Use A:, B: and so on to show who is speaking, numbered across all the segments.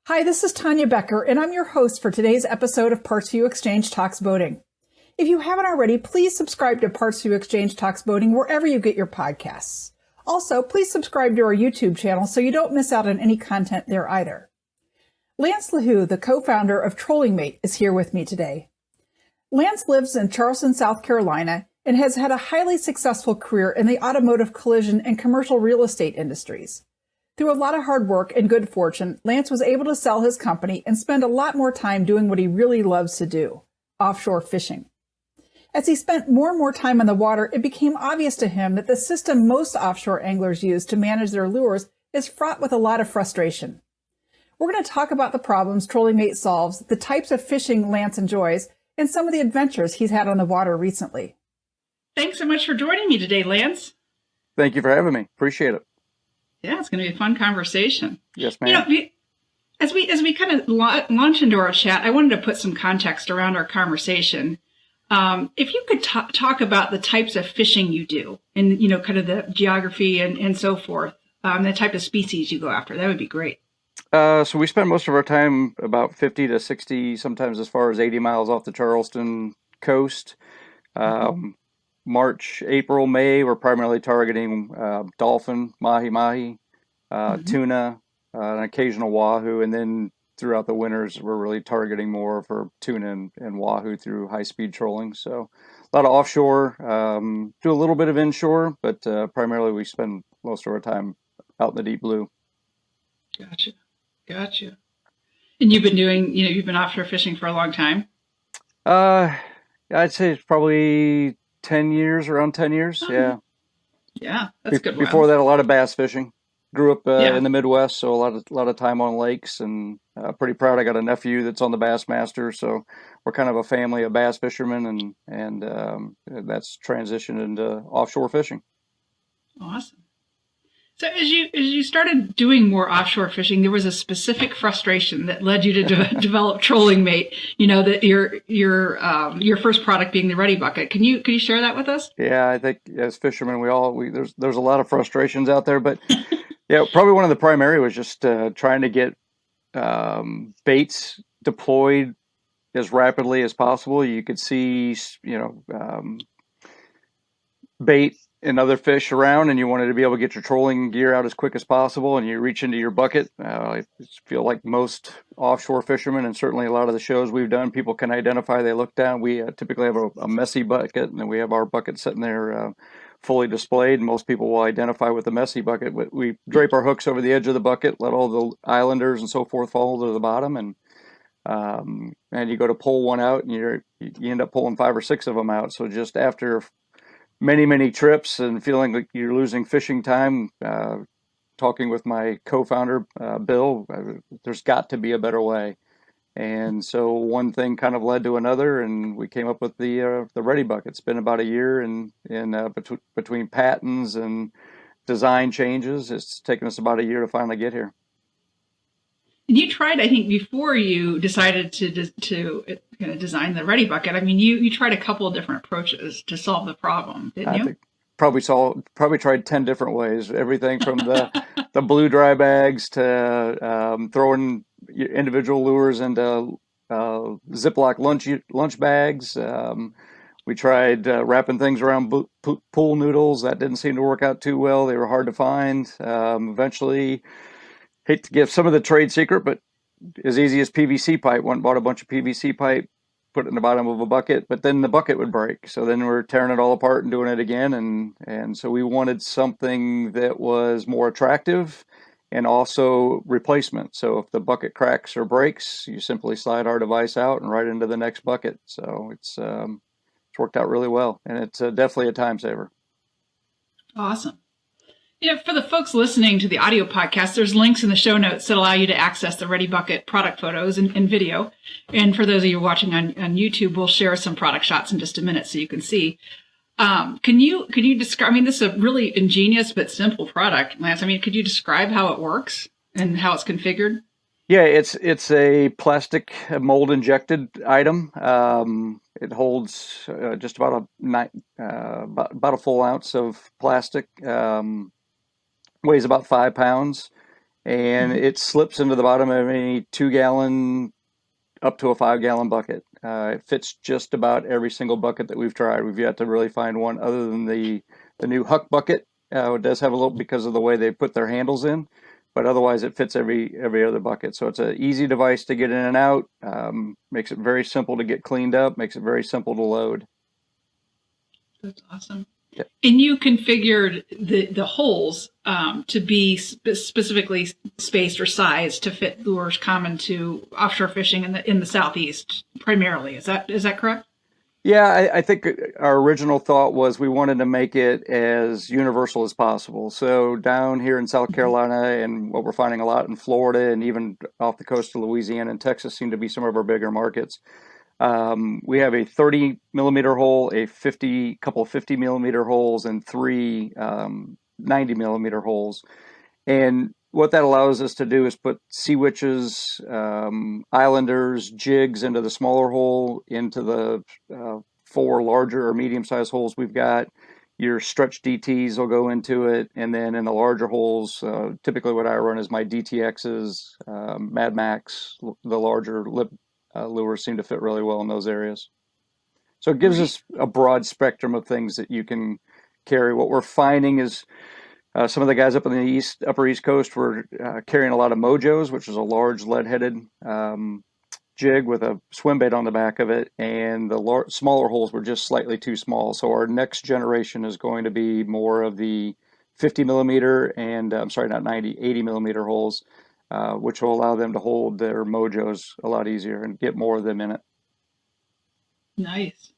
A: Hi, this is Tanya Becker, and I'm your host for today's episode of PartsVu Xchange Talks Boating. If you haven't already, please subscribe to PartsVu Xchange Talks Boating wherever you get your podcasts. Also, please subscribe to our YouTube channel so you don't miss out on any content there either. Lance Lehew, the co-founder of Trolling Mate, is here with me today. Lance lives in Charleston, South Carolina, and has had a highly successful career in the automotive collision and commercial real estate industries. Through a lot of hard work and good fortune, Lance was able to sell his company and spend a lot more time doing what he really loves to do, offshore fishing. As he spent more and more time on the water, it became obvious to him that the system most offshore anglers use to manage their lures is fraught with a lot of frustration. We're going to talk about the problems Trolling Mate solves, the types of fishing Lance enjoys, and some of the adventures he's had on the water recently.
B: Thanks so much for joining me today, Lance.
C: Thank you for having me. Appreciate it.
B: Yeah, it's going to be a fun conversation.
C: Yes, ma'am.
B: As we kind of launch into our chat, I wanted to put some context around our conversation. If you could talk about the types of fishing you do and, kind of the geography and so forth, the type of species you go after, that would be great.
C: So we spend most of our time about 50 to 60, sometimes as far as 80 miles off the Charleston coast. March, April, May, we're primarily targeting dolphin, mahi-mahi, tuna, an occasional wahoo, and then throughout the winters, we're really targeting more for tuna and wahoo through high-speed trolling. So a lot of offshore, do a little bit of inshore, but primarily we spend most of our time out in the deep blue.
B: Gotcha. And you've been offshore fishing for a long time?
C: I'd say it's probably 10 years, around 10 years. Yeah.
B: Yeah, that's good.
C: Before that, a lot of bass fishing. Grew up in the Midwest, so a lot of time on lakes, and pretty proud. I got a nephew that's on the Bassmaster, so we're kind of a family of bass fishermen, and that's transitioned into offshore fishing.
B: Awesome. So as you started doing more offshore fishing, there was a specific frustration that led you to develop Trolling Mate. That your first product being the Ready Bucket. Can you share that with us?
C: Yeah, I think as fishermen, there's a lot of frustrations out there, but yeah, probably one of the primary was just trying to get baits deployed as rapidly as possible. You could see, bait and other fish around, and you wanted to be able to get your trolling gear out as quick as possible, and you reach into your bucket. I feel like most offshore fishermen, and certainly a lot of the shows we've done, people can identify. They look down. We typically have a messy bucket, and then we have our bucket sitting there fully displayed, and most people will identify with the messy bucket. But we drape our hooks over the edge of the bucket, let all the islanders and so forth fall to the bottom, and you go to pull one out, and you end up pulling 5 or 6 of them out. So just after many trips and feeling like you're losing fishing time, talking with my co-founder, Bill, there's got to be a better way. And so one thing kind of led to another, and we came up with the Ready Bucket. It's been about a year, and between patents and design changes, it's taken us about a year to finally get here.
B: And you tried, I think, before you decided to design the Ready Bucket. I mean, you tried a couple of different approaches to solve the problem, didn't you?
C: I think probably tried 10 different ways. Everything from the blue dry bags to throwing individual lures into Ziploc lunch bags. We tried wrapping things around pool noodles. That didn't seem to work out too well. They were hard to find. Eventually, hate to give some of the trade secret, but as easy as PVC pipe. Went and bought a bunch of PVC pipe, put it in the bottom of a bucket, but then the bucket would break. So then we're tearing it all apart and doing it again. And so we wanted something that was more attractive and also replacement. So if the bucket cracks or breaks, you simply slide our device out and right into the next bucket. So it's worked out really well, and it's definitely a time saver.
B: Awesome. For the folks listening to the audio podcast, there's links in the show notes that allow you to access the Ready Bucket product photos and video. And for those of you watching on YouTube, we'll share some product shots in just a minute so you can see. Can you describe, this is a really ingenious but simple product, Lance. Could you describe how it works and how it's configured?
C: Yeah, it's a plastic mold injected item. It holds just about a full ounce of plastic. Weighs about 5 pounds, and it slips into the bottom of any 2-gallon up to a 5-gallon bucket. It fits just about every single bucket that we've tried. We've yet to really find one other than the new Huck bucket. It does have a little because of the way they put their handles in, but otherwise it fits every other bucket. So it's an easy device to get in and out. Makes it very simple to get cleaned up. Makes it very simple to load.
B: That's awesome.
C: Yeah.
B: And you configured the holes to be specifically spaced or sized to fit lures common to offshore fishing in the Southeast primarily. Is that correct?
C: Yeah, I think our original thought was we wanted to make it as universal as possible. So down here in South Carolina, and what we're finding a lot in Florida, and even off the coast of Louisiana and Texas seem to be some of our bigger markets. We have a 30 millimeter hole, couple of 50 millimeter holes, and three 90 millimeter holes. And what that allows us to do is put sea witches, islanders, jigs into the smaller hole, into the 4 larger or medium-sized holes we've got. Your stretch DTs will go into it, and then in the larger holes, typically what I run is my DTXs, Mad Max, the larger lip lures seem to fit really well in those areas. So it gives us a broad spectrum of things that you can carry. What we're finding is some of the guys up in the upper East Coast were carrying a lot of Mojos, which is a large lead-headed jig with a swim bait on the back of it, and the smaller holes were just slightly too small. So our next generation is going to be more of the 50 millimeter and, I'm sorry, not 90, 80 millimeter holes, which will allow them to hold their Mojos a lot easier and get more of them in it.
B: Nice.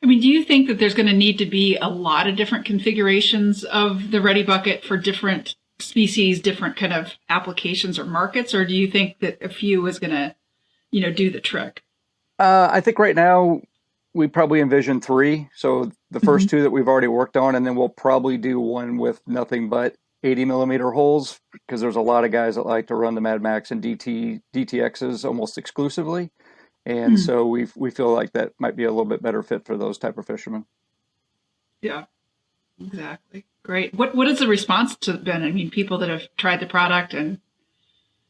B: I mean, do you think that there's going to need to be a lot of different configurations of the Ready Bucket for different species, different kind of applications or markets, or do you think that a few is going to, do the trick?
C: I think right now we probably envision 3. So the first 2 that we've already worked on, and then we'll probably do one with nothing but 80 millimeter holes, because there's a lot of guys that like to run the Mad Max and DTXs almost exclusively. And so we feel like that might be a little bit better fit for those type of fishermen.
B: Yeah, exactly. Great. What has the response been? I mean, people that have tried the product and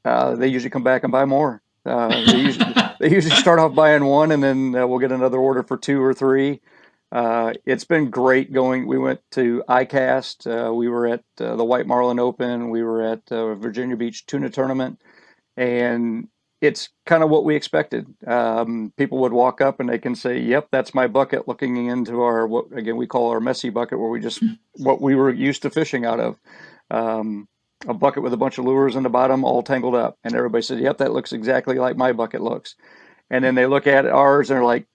C: they usually come back and buy more. They usually start off buying one, and then we'll get another order for 2 or 3. It's been great going. We went to ICAST. We were at the White Marlin Open. We were at Virginia Beach Tuna Tournament, and it's kind of what we expected. People would walk up and they can say, "Yep, that's my bucket," looking into our, what again we call our messy bucket, where we just what we were used to fishing out of. A bucket with a bunch of lures in the bottom, all tangled up, and everybody said, "Yep, that looks exactly like my bucket looks." And then they look at ours and they're like,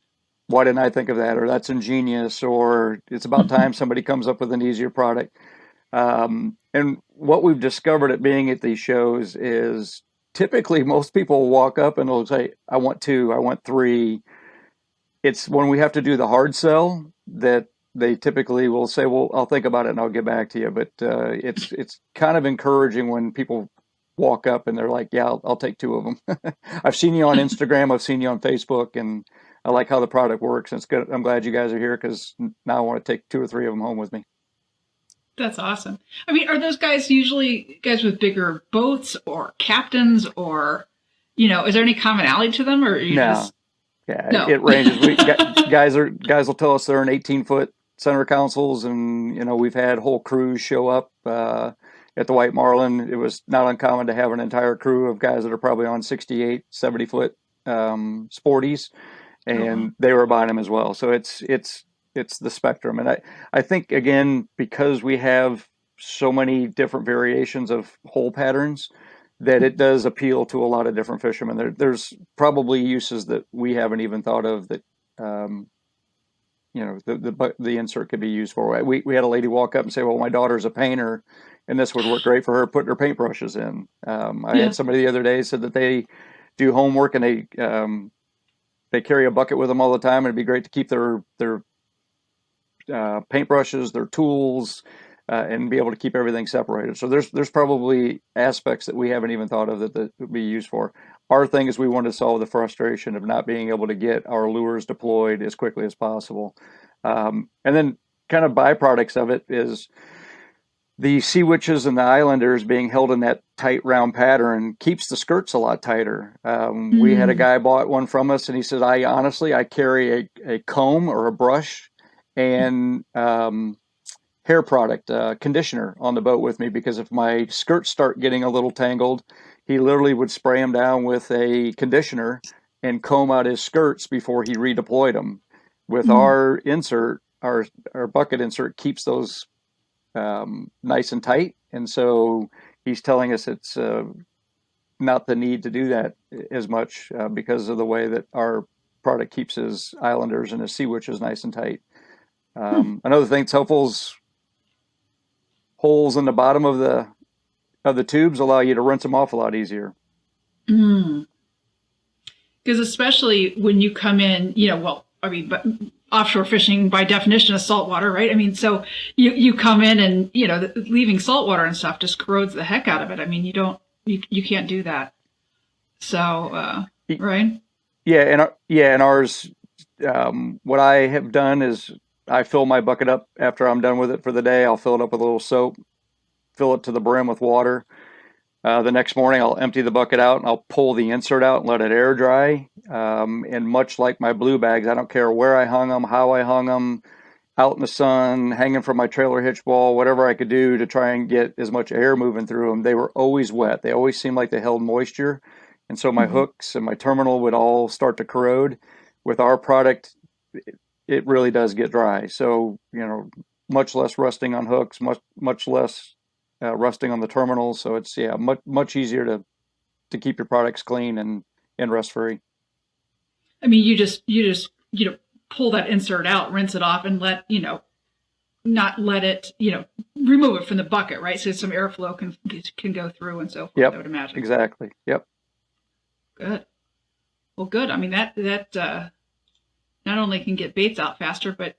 C: "Why didn't I think of that?" Or "That's ingenious," or "It's about time somebody comes up with an easier product." And what we've discovered at being at these shows is typically most people walk up and they'll say, "I want 2, I want 3. It's when we have to do the hard sell that they typically will say, "Well, I'll think about it and I'll get back to you." But it's kind of encouraging when people walk up and they're like, "Yeah, I'll take 2 of them." I've seen you on Instagram, I've seen you on Facebook, and I like how the product works. And it's good. I'm glad you guys are here, because now I want to take 2 or 3 of them home with me.
B: That's awesome. I mean, are those guys usually guys with bigger boats or captains, or, is there any commonality to them, or
C: No. It ranges. Guys will tell us they're in 18-foot center consoles, and we've had whole crews show up at the White Marlin. It was not uncommon to have an entire crew of guys that are probably on 68, 70-foot sporties, and they were buying them as well. So it's the spectrum. And I think, again, because we have so many different variations of hole patterns, that it does appeal to a lot of different fishermen. There's probably uses that we haven't even thought of that, the insert could be used for. We had a lady walk up and say, "Well, my daughter's a painter, and this would work great for her, putting her paintbrushes in." I had somebody the other day said that they do homework and they carry a bucket with them all the time, and it'd be great to keep their paintbrushes, their tools, and be able to keep everything separated. So there's probably aspects that we haven't even thought of that would be used for. Our thing is we want to solve the frustration of not being able to get our lures deployed as quickly as possible. And then kind of byproducts of it is the sea witches and the islanders being held in that tight round pattern keeps the skirts a lot tighter. We had a
B: Mm.
C: guy bought one from us, and he said, I carry a comb or a brush and hair product, conditioner on the boat with me, because if my skirts start getting a little tangled, he literally would spray them down with a conditioner and comb out his skirts before he redeployed them. With
B: Mm.
C: our insert, our bucket insert keeps those nice and tight, and so he's telling us it's not the need to do that as much because of the way that our product keeps his islanders and his sea witches nice and tight.
B: Hmm.
C: Another thing that's helpful is holes in the bottom of the tubes allow you to rinse them off a lot easier.
B: Mm. Because especially when you come in, well, I mean, but offshore fishing by definition is saltwater, right? I mean, so you come in and, leaving saltwater and stuff just corrodes the heck out of it. I mean, you can't do that. So, right?
C: And ours, what I have done is I fill my bucket up after I'm done with it for the day. I'll fill it up with a little soap, fill it to the brim with water. The next morning, I'll empty the bucket out and I'll pull the insert out and let it air dry. And much like my blue bags, I don't care where I hung them, how I hung them, out in the sun, hanging from my trailer hitch ball, whatever I could do to try and get as much air moving through them. They were always wet. They always seemed like they held moisture. And so my
B: Mm-hmm.
C: hooks and my terminal would all start to corrode. With our product, it really does get dry. So, much less rusting on hooks, much less rusting on the terminals. So it's much easier to keep your products clean and rust free.
B: I mean, you just pull that insert out, rinse it off, and not let it, remove it from the bucket, right? So some airflow can go through and so forth. I
C: Yep,
B: would imagine.
C: exactly. Yep.
B: Good. Well, good. I mean, that not only can get baits out faster, but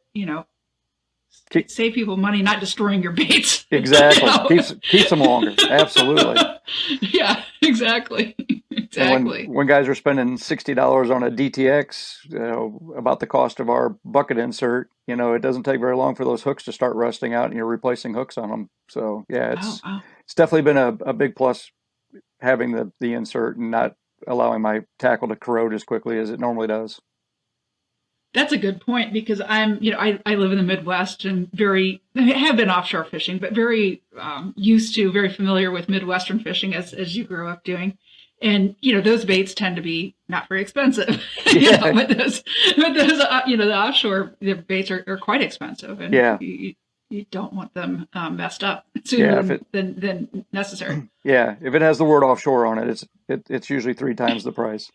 C: Keep,
B: save people money not destroying your baits.
C: exactly. Keeps them longer. Absolutely.
B: Yeah, exactly. Exactly.
C: And when guys are spending $60 on a DTX, about the cost of our bucket insert, it doesn't take very long for those hooks to start rusting out, and you're replacing hooks on them. So yeah,
B: Oh, wow.
C: it's definitely been a big plus having the insert and not allowing my tackle to corrode as quickly as it normally does.
B: That's a good point, because I live in the Midwest and have been offshore fishing, but very very familiar with Midwestern fishing as you grew up doing. And, those baits tend to be not very expensive,
C: Yeah.
B: but those, the offshore baits are quite expensive, and
C: Yeah.
B: you don't want them messed up
C: Yeah,
B: sooner than necessary.
C: Yeah, if it has the word offshore on it, it's usually 3 times the price.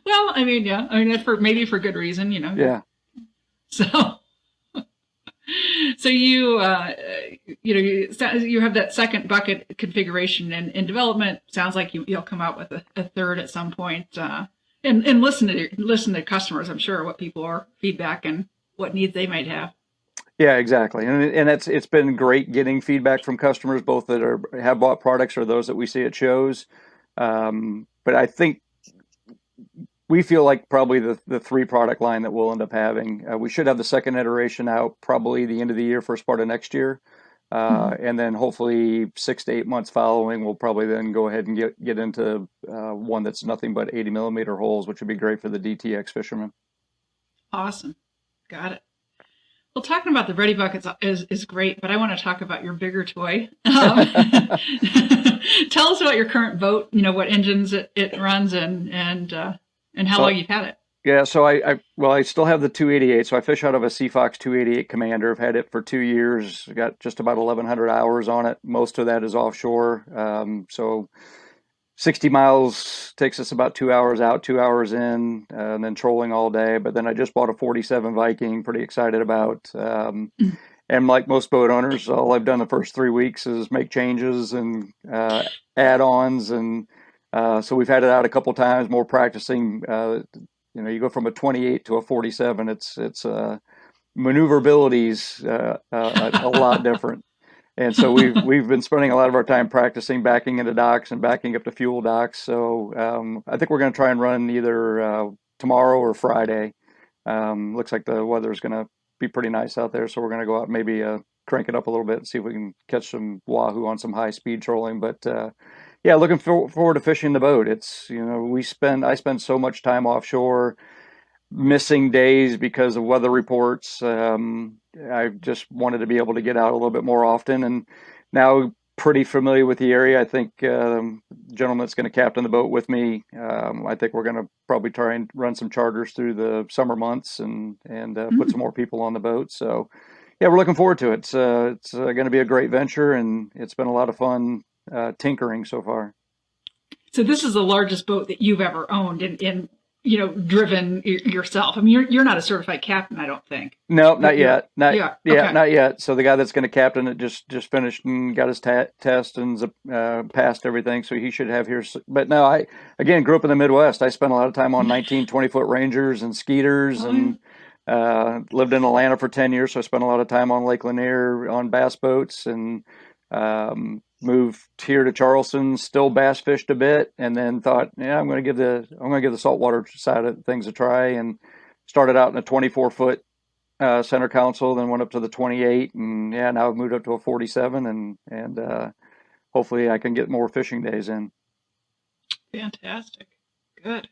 B: Well, I mean, yeah, I mean, maybe for good reason,
C: Yeah.
B: So, so you have that second bucket configuration in development. Sounds like you'll come out with a third at some point, and listen to customers. I'm sure what people are feedback and what needs they might have.
C: Yeah, exactly. And it's been great getting feedback from customers, both that have bought products or those that we see at shows. But I think we feel like probably the 3 product line that we'll end up having. We should have the second iteration out probably the end of the year, first part of next year. And then hopefully 6 to 8 months following, we'll probably then go ahead and get into one that's nothing but 80 millimeter holes, which would be great for the DTX fishermen.
B: Awesome. Got it. Well, talking about the Ready Buckets is great, but I want to talk about your bigger toy. Tell us about your current boat, what engines it runs and how long you've had it.
C: Yeah, so I still have the 288. So I fish out of a Seafox 288 Commander. I've had it for 2 years. Got just about 1,100 hours on it. Most of that is offshore. So 60 miles takes us about 2 hours out, 2 hours in, and then trolling all day. But then I just bought a 47 Viking, pretty excited about. And like most boat owners, all I've done the first 3 weeks is make changes and add-ons. And so we've had it out a couple times, more practicing. You go from a 28 to a 47. It's maneuverability's a lot different. And so we've been spending a lot of our time practicing backing into docks and backing up to fuel docks. So I think we're going to try and run either tomorrow or Friday. Looks like the weather is going to be pretty nice out there, so we're going to go out maybe crank it up a little bit and see if we can catch some wahoo on some high speed trolling. But yeah, looking forward to fishing the boat. It's, I spend so much time offshore, missing days because of weather reports. I just wanted to be able to get out a little bit more often, and now pretty familiar with the area. I think the gentleman that's going to captain the boat with me, I think we're going to probably try and run some charters through the summer months and put some more people on the boat. So yeah, we're looking forward to it. It's going to be a great venture, and it's been a lot of fun tinkering so far.
B: So this is the largest boat that you've ever owned and driven yourself. I mean, you're not a certified captain, I don't think.
C: No, not yet.
B: Okay.
C: Not yet. So the guy that's going to captain it just finished and got his test and passed everything. So he should have here. But no, I, again, grew up in the Midwest. I spent a lot of time on 19, 20-foot Rangers and Skeeters and lived in Atlanta for 10 years. So I spent a lot of time on Lake Lanier on bass boats and moved here to Charleston, still bass fished a bit, and then thought, yeah, I'm going to give the saltwater side of things a try, and started out in a 24-foot center console, then went up to the 28, and yeah, now I've moved up to a 47, and hopefully I can get more fishing days in.
B: Fantastic, good.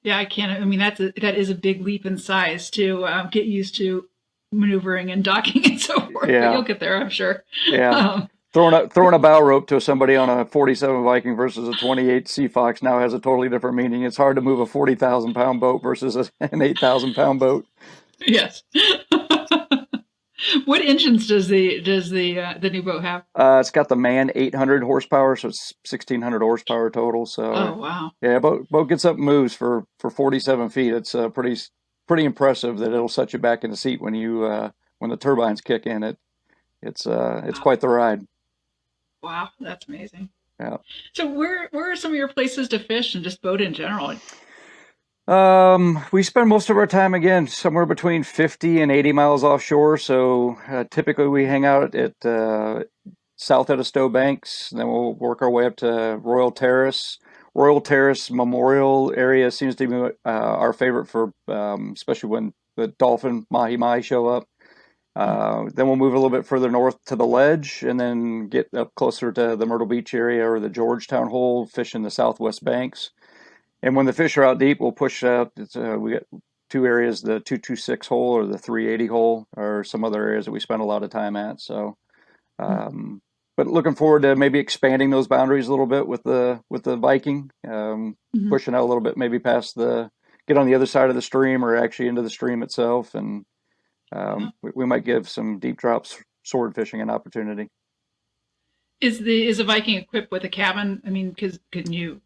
B: Yeah, I can't. I mean, that is a big leap in size to get used to maneuvering and docking and so forth. Yeah. But you'll get there, I'm sure.
C: Yeah. Throwing a bow rope to somebody on a 47 Viking versus a 28 Sea Fox now has a totally different meaning. It's hard to move a 40,000-pound boat versus an 8,000-pound boat.
B: Yes. What engines does the new boat have?
C: It's got the Man 800 horsepower, so it's 1,600 horsepower total. So
B: oh wow.
C: Yeah, boat gets up and moves for 47 feet. It's pretty impressive that it'll set you back in the seat when the turbines kick in. It's quite the ride.
B: Wow, that's amazing.
C: Yeah.
B: So where are some of your places to fish and just boat in general?
C: We spend most of our time, again, somewhere between 50 and 80 miles offshore. So typically we hang out at south at Stowe Banks, and then we'll work our way up to Royal Terrace. Royal Terrace Memorial area seems to be our favorite for, especially when the dolphin mahi-mahi show up. Then we'll move a little bit further north to the Ledge, and then get up closer to the Myrtle Beach area or the Georgetown hole, fish in the southwest banks. And when the fish are out deep, we'll push out. We got two areas: the 226 hole or the 380 hole, or some other areas that we spend a lot of time at. So, but looking forward to maybe expanding those boundaries a little bit with the Viking, pushing out a little bit, maybe get on the other side of the stream or actually into the stream itself, and we might give some deep drops sword fishing an opportunity.
B: Is the Viking equipped with a cabin? I mean, can you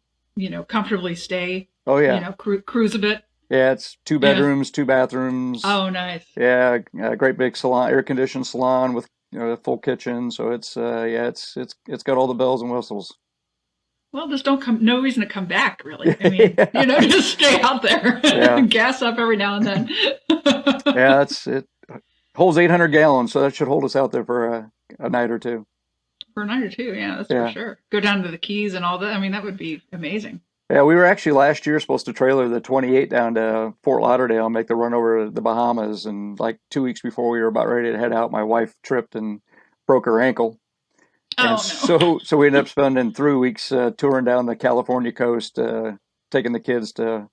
B: comfortably stay? Oh yeah. Cruise a bit.
C: Yeah, it's 2 bedrooms, 2 bathrooms.
B: Oh, nice.
C: Yeah, a great big salon, air conditioned salon with a full kitchen. So it's got all the bells and whistles.
B: Well, just no reason to come back, really. I mean, just stay out there, gas up every now and then.
C: Yeah, it holds 800 gallons, so that should hold us out there for a night or two.
B: For a night or two, yeah, that's for sure. Go down to the Keys and all that. I mean, that would be amazing.
C: Yeah, we were actually last year supposed to trailer the 28 down to Fort Lauderdale and make the run over to the Bahamas. And like 2 weeks before we were about ready to head out, my wife tripped and broke her ankle. And no. So we ended up spending 3 weeks touring down the California coast, taking the kids to.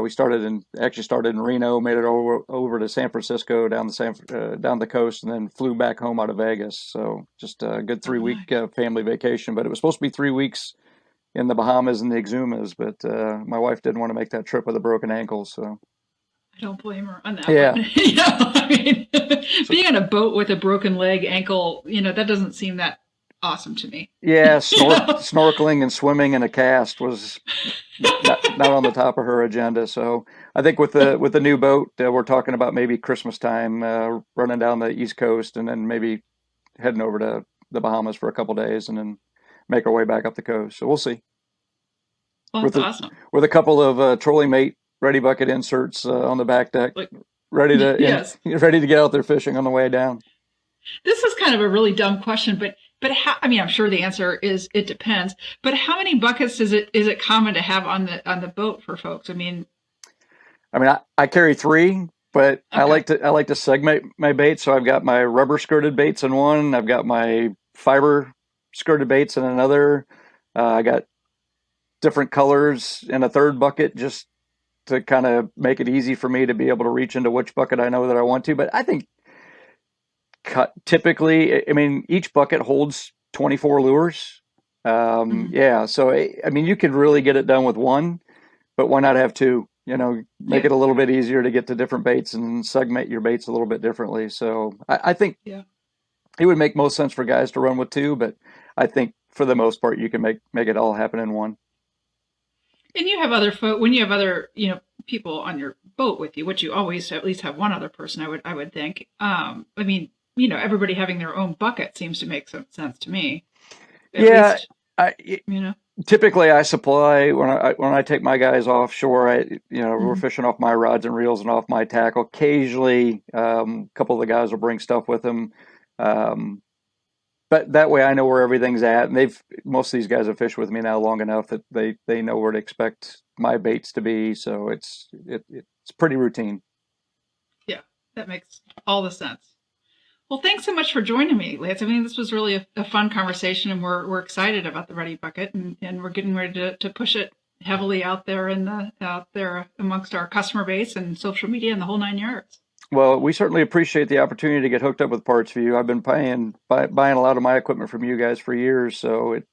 C: We started in Reno, made it over to San Francisco, down the coast, and then flew back home out of Vegas. So just a good 3-week family vacation. But it was supposed to be 3 weeks in the Bahamas and the Exumas, but my wife didn't want to make that trip with a broken ankle. So
B: I don't blame her on that one. I mean, being on a boat with a broken leg, ankle, that doesn't seem that awesome to me.
C: Yeah, snorkeling and swimming in a cast was not on the top of her agenda. So I think with the new boat, we're talking about maybe Christmas time, running down the East Coast, and then maybe heading over to the Bahamas for a couple days, and then make our way back up the coast. So we'll see.
B: Well, that's awesome.
C: With a couple of trolling mate ready bucket inserts on the back deck, ready to get out there fishing on the way down.
B: This is kind of a really dumb question, but how, I mean, I'm sure the answer is it depends. But how many buckets is it common to have on the boat for folks? I mean,
C: I carry 3. But
B: Okay.
C: I like to segment my baits. So I've got my rubber skirted baits in one. I've got my fiber skirted baits in another. I got different colors in a third bucket just to kind of make it easy for me to be able to reach into which bucket I know that I want to. But I think typically, I mean, each bucket holds 24 lures. Yeah. So, I mean, you could really get it done with one, but why not have two? You know, make it a little bit easier to get to different baits and segment your baits a little bit differently. So I think it would make most sense for guys to run with two, but I think for the most part, you can make it all happen in one.
B: And you have other when you have other, people on your boat with you, which you always at least have one other person, I would think. I mean, everybody having their own bucket seems to make some sense to me. At least,
C: typically I supply when I take my guys offshore. We're fishing off my rods and reels and off my tackle. Occasionally, a couple of the guys will bring stuff with them, but that way I know where everything's at. And most of these guys have fished with me now long enough that they know where to expect my baits to be. So it's pretty routine.
B: Yeah, that makes all the sense. Well, thanks so much for joining me, Lance. I mean, this was really a fun conversation, and we're excited about the Ready Bucket, and we're getting ready to push it heavily out there amongst our customer base and social media and the whole 9 yards.
C: Well, we certainly appreciate the opportunity to get hooked up with PartsVu. I've been buying a lot of my equipment from you guys for years, so it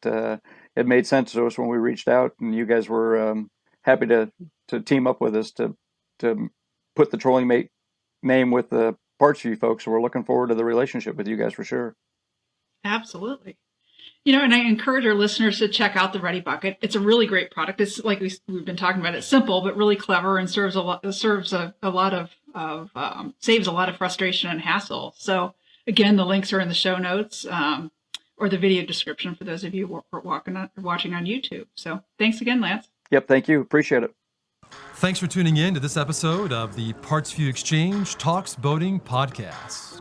C: made sense to us when we reached out, and you guys were happy to team up with us to put the Trolling Mate name with the PartsVu folks. So we're looking forward to the relationship with you guys for sure.
B: Absolutely. And I encourage our listeners to check out the Ready Bucket. It's a really great product. It's like we've been talking about. It's simple but really clever and saves a lot of frustration and hassle. So again, the links are in the show notes or the video description for those of you who are watching on YouTube. So thanks again, Lance.
C: Yep, thank you. Appreciate it.
D: Thanks for tuning in to this episode of the PartsVu Xchange Talks Boating Podcast.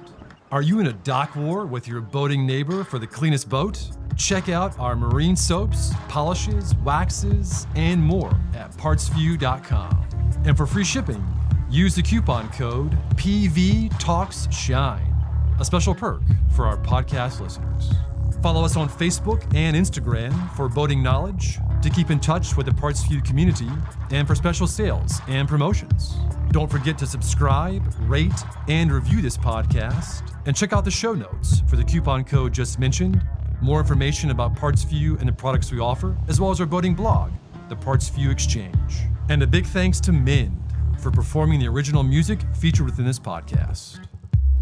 D: Are you in a dock war with your boating neighbor for the cleanest boat? Check out our marine soaps, polishes, waxes, and more at PartsVu.com. And for free shipping, use the coupon code PVTalksShine, a special perk for our podcast listeners. Follow us on Facebook and Instagram for boating knowledge, to keep in touch with the PartsVu community, and for special sales and promotions. Don't forget to subscribe, rate, and review this podcast, and check out the show notes for the coupon code just mentioned, more information about PartsVu and the products we offer, as well as our boating blog, the PartsVu Xchange. And a big thanks to Mind for performing the original music featured within this podcast.